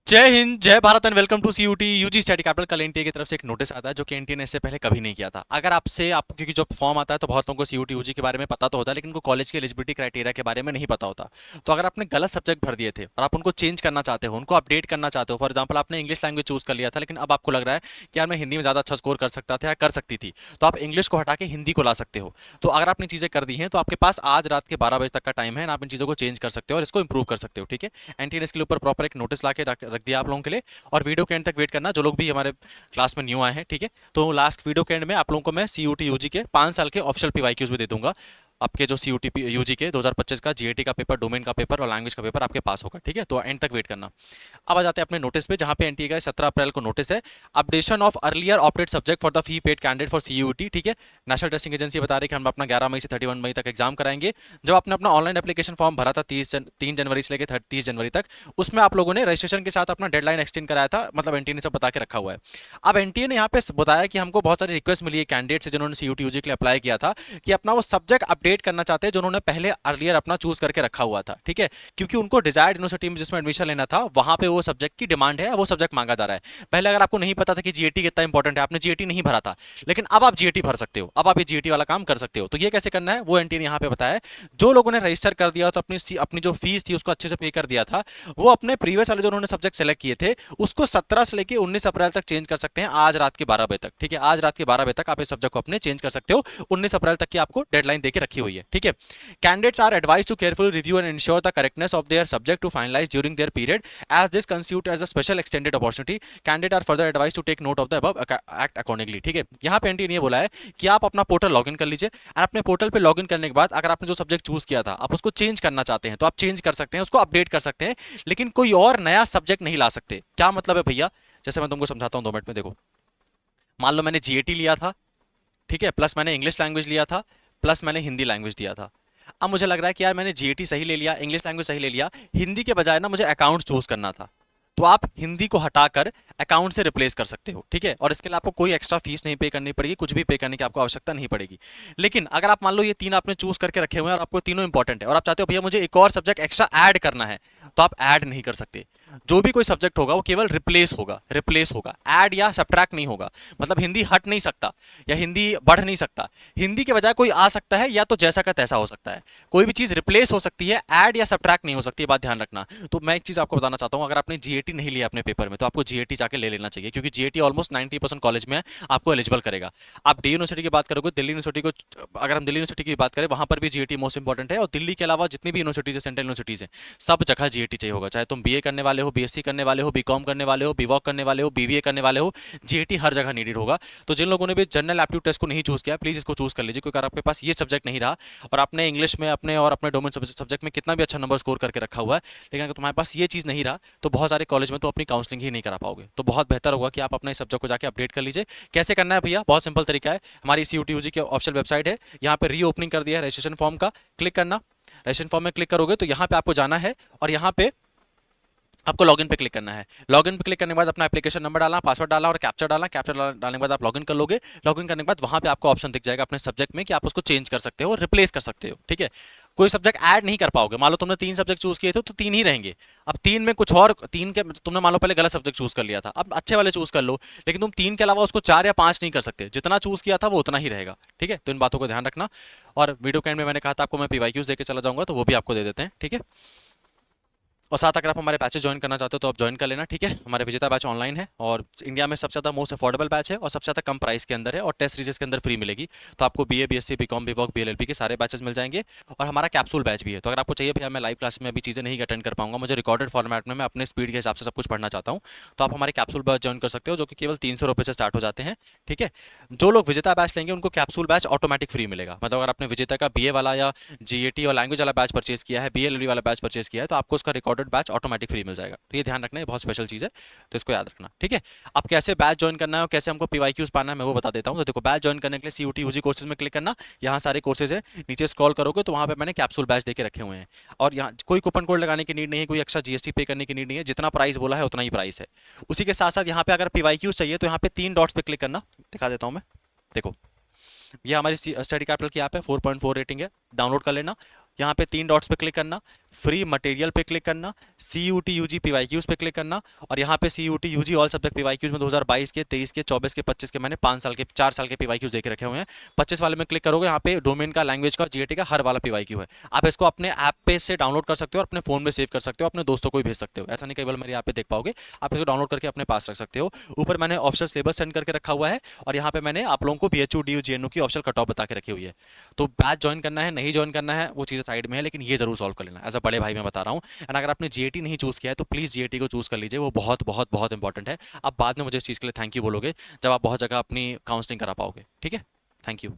जय हिंद, जय भारत and welcome to CUET UG study capital. कल एनटीए की तरफ से एक नोटिस आता है जो कि एनटीए ने इससे पहले कभी नहीं किया था। अगर आपको क्योंकि जो फॉर्म आता है तो बहुत लोगों को सीयूटी यूजी के बारे में पता तो होता है, लेकिन उनको कॉलेज के एलिजिबिलिटी क्राइटेरिया के बारे में नहीं पता होता। तो अगर आपने गलत सब्जेक्ट भर दिए थे और आप उनको चेंज करना चाहते हो, उनको अपडेट करना चाहते हो, फॉर एग्जाम्पल आपने इंग्लिश लैंग्वेज चूज कर लिया था, लेकिन अब आपको लग रहा है कि यार मैं हिंदी में ज़्यादा अच्छा स्कोर कर सकता था या कर सकती थी, तो आप इंग्लिश को हटा के हिंदी को ला सकते हो। तो अगर आपने चीज़ें कर दी हैं तो आपके पास आज रात के 12 बजे तक का टाइम है, आप इन चीज़ों को चेंज कर सकते हो और इसको इंप्रूव कर सकते हो। ठीक है, एनटीए ने इसके ऊपर प्रॉपर एक नोटिस ला के रख दिया आप लोगों के लिए। और वीडियो के एंड तक वेट करना, जो लोग भी हमारे क्लास में न्यू आए हैं। ठीक है, तो लास्ट वीडियो के एंड में आप लोगों को मैं सीयूटी यूजी के 5 साल के ऑफिशियल पीवाईक्यूज भी दे दूंगा। आपके जो सीयूटी यूजी के 2025 का जीएटी का पेपर, डोमेन का पेपर और लैंग्वेज का पेपर आपके पास होगा। ठीक है, तो एंड तक वेट करना। अब आ जाते हैं अपने नोटिस पे, जहां पे एनटीए का 17 अप्रैल को नोटिस है। Updation of earlier opted subject for the fee paid candidate for CUET. ठीक है, नेशनल टेस्टिंग एजेंसी बता रही है कि हम अपना 11 मई से 31 मई तक एग्जाम कराएंगे। जब आपने अपना ऑनलाइन एप्लीकेशन फॉर्म भरा था 3 जनवरी से लेकर 30 जनवरी तक, उसमें आप लोगों ने रजिस्ट्रेशन के साथ अपना डेडलाइन एक्सटेंड कराया था, मतलब एनटीए ने सब बता के रखा हुआ है। अब एनटीए ने यहाँ पे बताया कि हमको बहुत सारी रिक्वेस्ट मिली है कैंडिडेट से जिन्होंने सीयूटी यूजी के लिए अप्लाई किया था, कि अपना वो सब्जेक्ट अपडेट करना चाहते हैं जो उन्होंने पहले अर्लियर अपना चूज करके रखा हुआ था। ठीक है, क्योंकि उनको डिजायर्ड यूनिवर्सिटी में जिसमें एडमिशन लेना था वहां पे वो सब्जेक्ट की डिमांड है, वो सब्जेक्ट मांगा जा रहा है। पहले अगर आपको नहीं पता था कि जीएटी कितना इंपॉर्टेंट है, आपने जीएटी नहीं भरा था, लेकिन अब आप जीएटी भर सकते हो, अब आप ये जीएटी वाला काम कर सकते हो। तो ये कैसे करना है वो एनटीए ने यहाँ पे बताया। जो लोगों ने रजिस्टर कर दिया तो अपनी अपनी जो फीस थी उसको अच्छे से पे कर दिया था, वो अपने प्रीवियस वाले जो उन्होंने सब्जेक्ट सेलेक्ट किए थे उसको 17 से लेकर 19 अप्रैल तक चेंज कर सकते हैं, आज रात के 12 बजे तक। ठीक है, आज रात के 12 बजे तक आप इस सब्जेक्ट को अपने चेंज कर सकते हो। 19 अप्रैल तक की आपको डेडलाइन देके रखी हुई है। ठीक है, candidates are advised to carefully review and ensure the correctness of their subject to finalize during their period, as this constitutes as a special extended opportunity. Candidates are further advised to take note of the above, act accordingly. ठीक है, यहाँ पे NTA ने बोला है कि आप अपना पोर्टल लॉगिन कर लीजिए और अपने पोर्टल पे लॉगिन करने के बाद अगर आपने जो सब्जेक्ट चूज किया था आप उसको चेंज करना चाहते हैं तो आप चेंज कर सकते हैं, उसको अपडेट कर सकते हैं, लेकिन कोई और नया सब्जेक्ट नहीं ला सकते। क्या मतलब है भैया? जैसे मैं तुमको समझाता हूँ 2 मिनट में। देखो, मान लो मैंने जीएटी लिया था, ठीक है, प्लस मैंने इंग्लिश लैंग्वेज लिया था, प्लस मैंने हिंदी लैंग्वेज दिया था। अब मुझे लग रहा है कि यार मैंने जीएटी सही ले लिया, इंग्लिश लैंग्वेज सही ले लिया, हिंदी के बजाय ना मुझे अकाउंट चूज करना था, तो आप हिंदी को हटाकर अकाउंट से रिप्लेस कर सकते हो। ठीक है, और इसके लिए आपको कोई एक्स्ट्रा फीस नहीं पे करनी पड़ेगी, कुछ भी पे करने की आपको आवश्यकता नहीं पड़ेगी। लेकिन अगर आप मान लो ये तीन आपने चूज करके रखे हुए हैं और आपको तीनों इंपॉर्टेंट है और आप चाहते हो भैया मुझे एक और सब्जेक्ट एक्स्ट्रा ऐड करना है, तो आप ऐड नहीं कर सकते। जो भी कोई सब्जेक्ट होगा वो केवल रिप्लेस होगा, रिप्लेस होगा, ऐड या सब्ट्रैक्ट नहीं होगा। मतलब हिंदी हट नहीं सकता या हिंदी बढ़ नहीं सकता, हिंदी के बजाय कोई आ सकता है या तो जैसा का तैसा हो सकता है, कोई भी चीज रिप्लेस हो सकती है, ऐड या सब्ट्रैक्ट नहीं हो सकती, बात ध्यान रखना। तो मैं एक चीज आपको बताना चाहता हूं, अगर आपने जीएटी नहीं लिया अपने पेपर में तो आपको जीएटी जाके ले लेना चाहिए, क्योंकि जीएटी ऑलमोस्ट 90% कॉलेज में आपको एलिजिबल करेगा। आप डी यूनिवर्सिटी की बात करोगे, दिल्ली यूनिवर्सिटी को, अगर हम दिल्ली यूनिवर्सिटी की बात करें वहां पर भी जीएटी मोस्ट इंपॉर्टेंट है, और दिल्ली के अलावा जितनी भी यूनिवर्सिटीज है, सेंट्रल यूनिवर्सिटीज है, सब जगह जीएटी चाहिए होगा। चाहे तुम बीए करने वाले हो, बीएससी करने वाले हो, बीकॉम करने वाले हो, बीवॉक करने वाले हो, बीबीए करने वाले हो, जीएटी हर जगह नीडेड होगा। तो जिन लोगों ने भी जनरल एप्टीट्यूड टेस्ट को नहीं चूज किया, प्लीज इसको चूज कर लीजिए, क्योंकि अगर आपके पास ये सब्जेक्ट नहीं रहा और आपने इंग्लिश में अपने और अपने डोमेन सब्जेक्ट में कितना भी अच्छा नंबर स्कोर करके रखा हुआ है, लेकिन अगर तुम्हारे पास ये चीज नहीं रहा तो बहुत सारे कॉलेज में तो अपनी काउंसलिंग ही नहीं करा पाओगे। तो बहुत बेहतर होगा कि आप अपने सब्जेक्ट को जाके अपडेट कर लीजिए। कैसे करना है भैया? बहुत सिंपल तरीका है, हमारी सीयूटी यूजी की ऑफिशियल वेबसाइट है, यहाँ पे रीओपनिंग कर दिया है रजिस्ट्रेशन फॉर्म का, क्लिक करना। रजिस्ट्रेशन फॉर्म में क्लिक करोगे तो यहाँ पे आपको जाना है और यहाँ पे आपको लॉगिन पे क्लिक करना है। लॉगिन पे क्लिक करने के बाद अपना एप्लीकेशन नंबर डालना, पासवर्ड डालना और कैप्चर डालना। कैप्चर डालने के बाद आप लॉगिन कर लोगे। लॉगिन करने के बाद वहां पे आपको ऑप्शन दिख जाएगा अपने सब्जेक्ट में कि आप उसको चेंज कर सकते हो, रिप्लेस कर सकते हो। ठीक है, कोई सब्जेक्ट ऐड नहीं कर पाओगे। मान लो तुमने 3 सब्जेक्ट चूज किए थे तो 3 ही रहेंगे। अब 3 में कुछ और, 3 के तुमने मान लो पहले गलत सब्जेक्ट चूज कर लिया था, अब अच्छे वाले चूज कर लो, लेकिन तुम 3 के अलावा उसको 4 या 5 नहीं कर सकते, जितना चूज किया था वो उतना ही रहेगा। ठीक है, तो इन बातों को ध्यान रखना। और वीडियो के एंड में मैंने कहा था आपको मैं पीवाईक्यूज देके चला जाऊंगा, तो वो भी आपको दे देते हैं। ठीक है, और साथ अगर आप हमारे बैचेस ज्वाइन करना चाहते हो तो आप ज्वाइन कर लेना। ठीक है, हमारे विजेता बैच ऑनलाइन है और इंडिया में सबसे ज़्यादा मोस्ट अफोर्डेबल बैच है और सबसे ज़्यादा कम प्राइस के अंदर है और टेस्ट सीरीज के अंदर फ्री मिलेगी। तो आपको BA, BSc, BCom, BVoc, BLLB के सारे बैचेस मिल जाएंगे। और हमारा कैप्सूल बैच भी है, तो अगर आपको चाहिए भैया मैं लाइव क्लास में अभी चीज़ें नहीं अटेंड कर पाऊंगा, मुझे रिकॉर्डेड फॉर्मेट में मैं अपने स्पीड के हिसाब से सब कुछ पढ़ना चाहता हूँ, तो आप हमारे कैप्सूल बैच ज्वाइन कर सकते हो, जो कि केवल 300 रुपये से स्टार्ट हो जाते हैं। ठीक है, जो लोग विजेता बैच लेंगे उनको कैप्सूल बैच ऑटोमेटिक फ्री मिलेगा। मतलब अगर आपने विजेता का बीए वाला या जीएटी और लैंग्वेज वाला बैच परचेज किया है, बीएलएलबी वाला बैच परचेज किया है, तो आपको उसका रिकॉर्डेड बैच ऑटोमेटिक फ्री मिल जाएगा। तो ये ध्यान रखना, है बहुत स्पेशल चीज़ है, तो इसको याद रखना। ठीक है, अब कैसे बैच ज्वाइन करना है और कैसे हमको पीवाईक्यूज पाना है मैं वो बता देता हूँ। तो देखो, बैच ज्वाइन करने के लिए सीयूटी यूजी कोर्सेज में क्लिक करना, यहाँ सारे कोर्सेज है, नीचे स्क्रॉल करोगे तो वहाँ पे मैंने कैप्सूल बैच देके रखे हुए हैं। और यहाँ कोई कूपन कोड लगाने की नीड नहीं है, कोई एक्स्ट्रा जीएसटी पे करने की नीड नहीं है, जितना प्राइस बोला है उतना ही प्राइस है। उसी के साथ साथ यहाँ पे अगर पीवाईक्यूज चाहिए तो यहाँ पे 3 डॉट्स पे क्लिक करना, दिखा देता हूँ मैं। देखो, ये हमारी स्टडी कैपिटल की ऐप है, 4.4 रेटिंग है, डाउनलोड कर लेना। यहाँ पे 3 डॉट्स पे क्लिक करना, फ्री मटेरियल पे क्लिक करना, CUT UG PYQs पे क्लिक करना और यहाँ पे CUT UG all subject PYQs में 2022 के, 23 के, 24 के, 25 के मैंने 5 साल के 4 साल के PYQs देख रखे हुए हैं। 25 वाले में क्लिक करोगे, यहाँ पे डोमेन का, लैंग्वेज का, GAT का हर वाला PYQ है। आप इसको अपने ऐप पे से डाउनलोड कर सकते हो और अपने फोन में सेव कर सकते हो, अपने दोस्तों को भी भेज सकते हो। ऐसा नहीं केवल मेरे यहाँ पे देख पाओगे, आप इसको डाउनलोड करके अपने पास रख सकते हो। ऊपर मैंने ऑप्शनल सिलेबस सेंड करके रखा हुआ है और यहाँ पे मैंने आप लोगों को BHU DU GNU की ऑप्शनल कट ऑफ बता के रखी हुई है। तो बैच ज्वाइन करना है नहीं ज्वाइन करना है वो चीज़ें साइड में है, लेकिन ये जरूर सॉल्व कर लेना, एज अ बड़े भाई मैं बता रहा हूँ। एंड अगर आपने GAT नहीं चूज़ किया है तो प्लीज़ GAT को चूज़ कर लीजिए, वो बहुत बहुत बहुत इंपॉर्टेंट है। आप बाद में मुझे इस चीज़ के लिए थैंक यू बोलोगे जब आप बहुत जगह अपनी काउंसलिंग करा पाओगे। ठीक है, थैंक यू।